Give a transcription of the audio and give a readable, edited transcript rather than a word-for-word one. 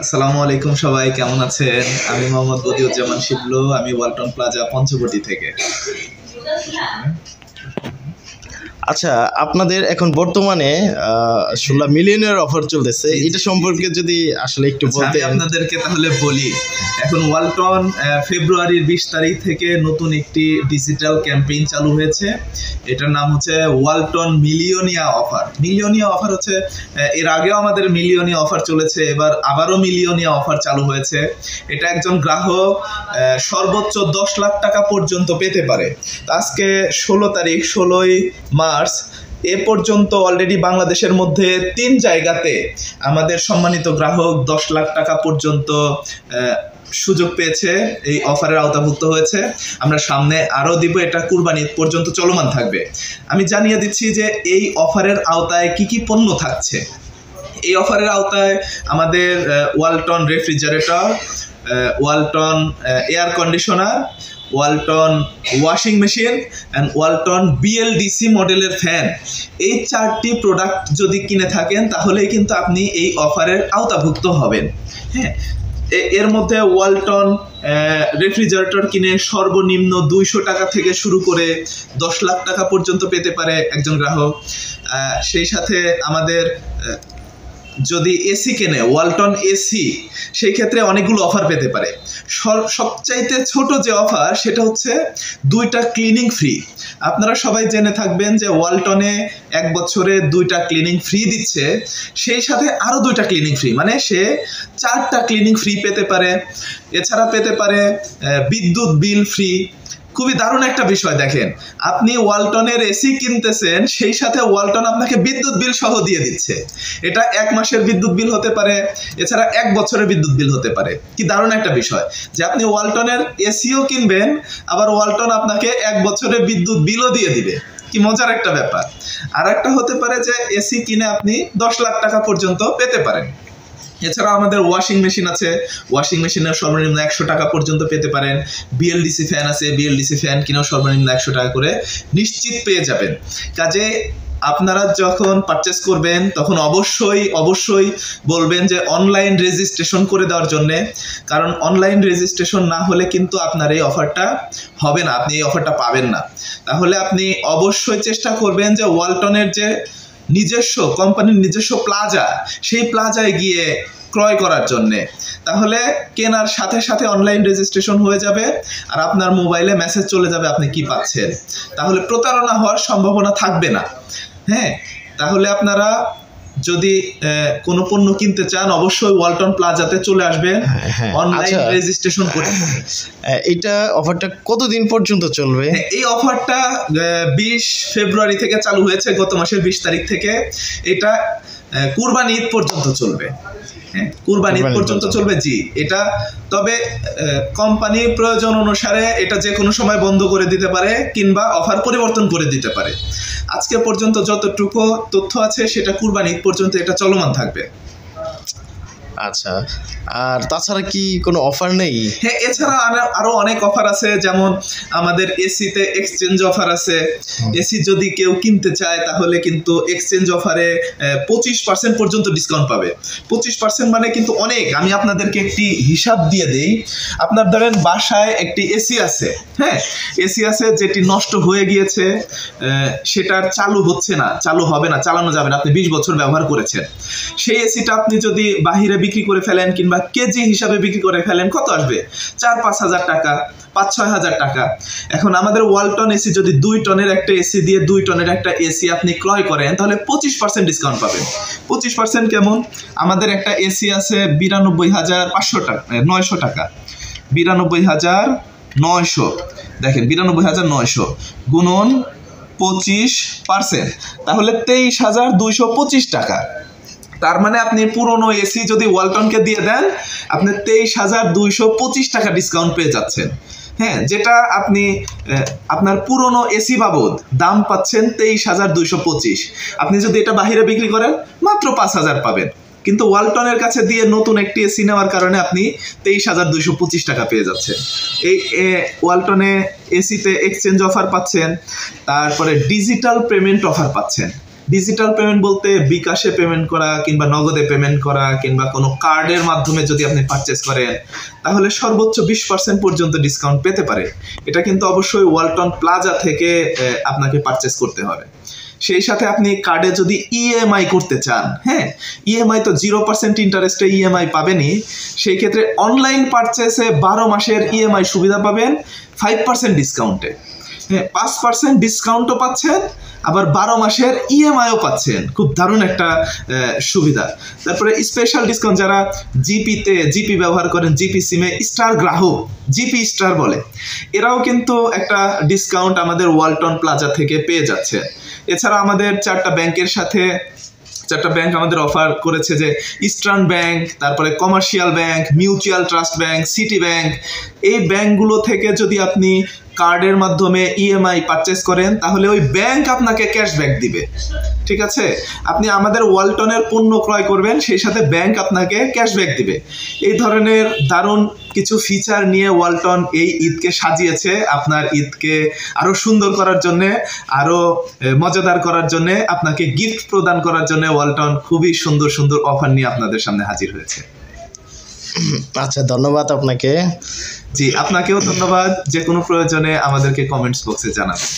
আসসালামু আলাইকুম, সবাই কেমন আছেন? আমি মোহাম্মদ বদিউজ্জামান শিবলু, আমি ওয়ালটন প্লাজা পঞ্চবটি থেকে। আচ্ছা, আপনাদের এখন বর্তমানে 16 মিলিয়নের অফার চলতেছে, এটা সম্পর্কে যদি আসলে একটু বলতে। আমি আপনাদেরকে তাহলে বলি, এখন ওয়ালটন ফেব্রুয়ারির 20 তারিখ থেকে নতুন একটি ডিজিটাল ক্যাম্পেইন চালু হয়েছে। এটার নাম হচ্ছে ওয়ালটন মিলিয়নিয়া অফার। মিলিয়নিয়া অফার হচ্ছে, এর আগেও আমাদের মিলিয়নিয়া অফার চলেছে, এবার আবারও মিলিয়নিয়া অফার চালু হয়েছে। এটা একজন গ্রাহক সর্বোচ্চ 10 লাখ টাকা পর্যন্ত পেতে পারে। আজকে 16 তারিখ, 16ই মার্চ এ পর্যন্ত অলরেডি বাংলাদেশের মধ্যে 3 জায়গাতে আমাদের সম্মানিত গ্রাহক 10 লাখ টাকা পর্যন্ত সুযোগ পেয়েছে, এই অফারের আওতাভুক্ত হয়েছে। আমরা সামনে আরও দিব, এটা কুরবানি পর্যন্ত চলমান থাকবে। আমি জানিয়ে দিচ্ছি যে এই অফারের আওতায় কি কি পণ্য থাকছে। এই অফারের আওতায় আমাদের Walton refrigerator, Walton air conditioner, Walton washing machine and Walton BLDC মডেলের ফ্যান, এই 4টি প্রোডাক্ট যদি কিনে থাকেন তাহলেই কিন্তু আপনি এই অফারের আওতাভুক্ত হবেন। হ্যাঁ, এর মধ্যে ওয়ালটন রেফ্রিজারেটর কিনে সর্বনিম্ন 200 টাকা থেকে শুরু করে 10 লাখ টাকা পর্যন্ত পেতে পারে একজন গ্রাহক। সেই সাথে আমাদের যদি এসি কেনে, ওয়ালটন এসি, সেই ক্ষেত্রে অনেকগুলো অফার পেতে পারে। সবচাইতে ছোট যে অফার সেটা হচ্ছে 2টা ক্লিনিং ফ্রি। আপনারা সবাই জেনে থাকবেন যে ওয়ালটনে 1 বছরে 2টা ক্লিনিং ফ্রি দিচ্ছে, সেই সাথে আরও 2টা ক্লিনিং ফ্রি, মানে সে 4টা ক্লিনিং ফ্রি পেতে পারে। এছাড়া পেতে পারে বিদ্যুৎ বিল ফ্রি। খুবই দারুণ একটা বিষয়। দেখেন, আপনি ওয়ালটনের এসি কিনতেছেন, সেই সাথে ওয়ালটন আপনাকে বিদ্যুৎ বিল সহ দিয়ে দিচ্ছে। এটা 1 মাসের বিদ্যুৎ বিল হতে পারে, এছাড়া 1 বছরের বিদ্যুৎ বিল হতে পারে। কি দারুণ একটা বিষয় যে আপনি ওয়ালটনের এসিও কিনবেন, আবার ওয়ালটন আপনাকে 1 বছরের বিদ্যুৎ বিলও দিয়ে দিবে। কি মজার একটা ব্যাপার। আর একটা হতে পারে যে এসি কিনে আপনি 10 লাখ টাকা পর্যন্ত পেতে পারেন। এছাড়া আমাদের ওয়াশিং মেশিন আছে, ওয়াশিং মেশিনের সর্বনিম্ন 100 টাকা পর্যন্ত পেতে পারেন। বিএলডিসি ফ্যান আছে, বিএলডিসি ফ্যান কিনেও সর্বনিম্ন 100 টাকা করে নিশ্চিত পেয়ে যাবেন। কাজে আপনারা যখন পারচেস করবেন তখন অবশ্যই বলবেন যে অনলাইন রেজিস্ট্রেশন করে দেওয়ার জন্যে, কারণ অনলাইন রেজিস্ট্রেশন না হলে কিন্তু আপনার এই অফারটা হবে না, আপনি এই অফারটা পাবেন না। তাহলে আপনি অবশ্যই চেষ্টা করবেন যে ওয়ালটনের যে নিজস্ব কোম্পানির নিজস্ব প্লাজা, সেই প্লাজায় গিয়ে ক্রয় করার জন্যে। তাহলে কেনার সাথে সাথে অনলাইন রেজিস্ট্রেশন হয়ে যাবে আর আপনার মোবাইলে মেসেজ চলে যাবে আপনি কি পাচ্ছেন। তাহলে প্রতারণা হওয়ার সম্ভাবনা থাকবে না। হ্যাঁ, তাহলে আপনারা যদি কোনো পণ্য কিনতে চান অবশ্যই ওয়ালটন প্লাজাতে চলে আসবেন, অনলাইন রেজিস্ট্রেশন করে। এটা অফারটা কতদিন পর্যন্ত চলবে? এই অফারটা 20 ফেব্রুয়ারি থেকে চালু হয়েছে, গত মাসের 20 তারিখ থেকে। এটা কুরবানি ঈদ পর্যন্ত চলবে। হ্যাঁ, কুরবানি ঈদ পর্যন্ত চলবে। জি, এটা তবে কোম্পানির প্রয়োজন অনুসারে এটা যে কোনো সময় বন্ধ করে দিতে পারে কিংবা অফার পরিবর্তন করে দিতে পারে। আজকে পর্যন্ত যতটুকু তথ্য আছে সেটা কুরবানি ঈদ পর্যন্ত এটা চলমান থাকবে। আচ্ছা, আর তাছাড়া কি কোনো অফার নেই? হ্যাঁ, এছাড়া আরো অনেক অফার আছে। যেমন আমাদের এসিতে এক্সচেঞ্জ অফার আছে। এসি যদি কেউ কিনতে চায় তাহলে কিন্তু এক্সচেঞ্জ অফারে 25% পর্যন্ত ডিসকাউন্ট পাবে। 25% মানে কিন্তু অনেক। আমি আপনাদেরকে একটি হিসাব দিয়ে দেই। আপনার ধরেন বাসায় একটি এসি আছে, হ্যাঁ, এসি আছে যেটি নষ্ট হয়ে গিয়েছে, সেটার চালু হচ্ছে না, চালু হবে না, চালানো যাবে না, আপনি 20 বছর ব্যবহার করেছেন। সেই এসিটা আপনি যদি বাহিরে বিক্রি করে ফেলেন কিংবা কেজি হিসাবে বিক্রি করে ফেলেন, কত আসবে? 4-5 হাজার টাকা, 5-6 হাজার টাকা। এখন আমাদের ওয়ালটন এসি যদি 2 টনের একটা এসি দিয়ে 2 টনের একটা এসি আপনি ক্রয় করেন তাহলে 25% ডিসকাউন্ট পাবেন। 25% কেমন? আমাদের একটা এসি আছে 92,500 টাকা, 900 টাকা, 92,900। দেখেন, 92,900 গুণন 25%, তাহলে 23,225 টাকা। তার মানে আপনি পুরনো এসি যদি ওয়ালটনকে দিয়ে দেন, আপনি 23,225 টাকা ডিসকাউন্ট পেয়ে যাচ্ছেন। হ্যাঁ, যেটা আপনি আপনার পুরনো এসি বাবদ দাম পাচ্ছেন 23,225। আপনি যদি এটা বাহিরে বিক্রি করেন মাত্র 5,000 পাবেন, কিন্তু ওয়ালটনের কাছে দিয়ে নতুন একটি এসি নেওয়ার কারণে আপনি 23,225 টাকা পেয়ে যাচ্ছেন। এই ওয়ালটনে এসিতে এক্সচেঞ্জ অফার পাচ্ছেন, তারপরে ডিজিটাল পেমেন্ট অফার পাচ্ছেন। ডিজিটাল পেমেন্ট বলতে বিকাশে পেমেন্ট করা কিংবা নগদে পেমেন্ট করা কিংবা কোনো কার্ডের মাধ্যমে যদি আপনি পারচেস করেন তাহলে সর্বোচ্চ 20% পর্যন্ত ডিসকাউন্ট পেতে পারে। এটা কিন্তু অবশ্যই ওয়ালটন প্লাজা থেকে আপনাকে পারচেস করতে হবে। সেই সাথে আপনি কার্ডে যদি ইএমআই করতে চান, হ্যাঁ, ইএমআই তো 0% ইন্টারেস্টে ইএমআই পাবেনই, সেই ক্ষেত্রে অনলাইন পারচেসে 12 মাসের ইএমআই সুবিধা পাবেন 5% ডিসকাউন্টে। হ্যাঁ, 5% ডিসকাউন্টও পাচ্ছেন, আবার 12 মাসের ইএমআইও পাচ্ছেন। খুব দারুণ একটা সুবিধা। তারপরে স্পেশাল ডিসকাউন্ট যারা জিপি ব্যবহার করেন, জিপি সিমে স্টার গ্রাহক, জিপি স্টার বলে, এরাও কিন্তু একটা ডিসকাউন্ট আমাদের ওয়ালটন প্লাজা থেকে পেয়ে যাচ্ছে। এছাড়া আমাদের 4টা ব্যাংক আমাদের অফার করেছে, যে ইস্টার্ন ব্যাংক, তারপরে commercial bank, mutual trust bank, city bank. এই ব্যাংকগুলো থেকে যদি আপনি কার্ডের মাধ্যমে ইএমআই পারচেস করেন তাহলে ওই ব্যাংক আপনাকে ক্যাশব্যাক দিবে। ঠিক আছে, আপনি আমাদের ওয়ালটনের পণ্য ক্রয় করবেন, সেই সাথে ব্যাংক আপনাকে ক্যাশব্যাক দিবে। এই ধরনের দারুণ কিছু ফিচার নিয়ে ওয়ালটন এই ঈদকে সাজিয়েছে। আপনার ঈদকে আরো সুন্দর করার জন্য, আরো মজাদার করার জন্য, আপনাকে গিফট প্রদান করার জন্য ওয়ালটন খুবই সুন্দর সুন্দর অফার নিয়ে আপনাদের সামনে হাজির হয়েছে। আচ্ছা, ধন্যবাদ আপনাকে। জি, আপনাকেও ধন্যবাদ। যে কোনো প্রয়োজনে আমাদেরকে কমেন্টস বক্সে জানাবেন।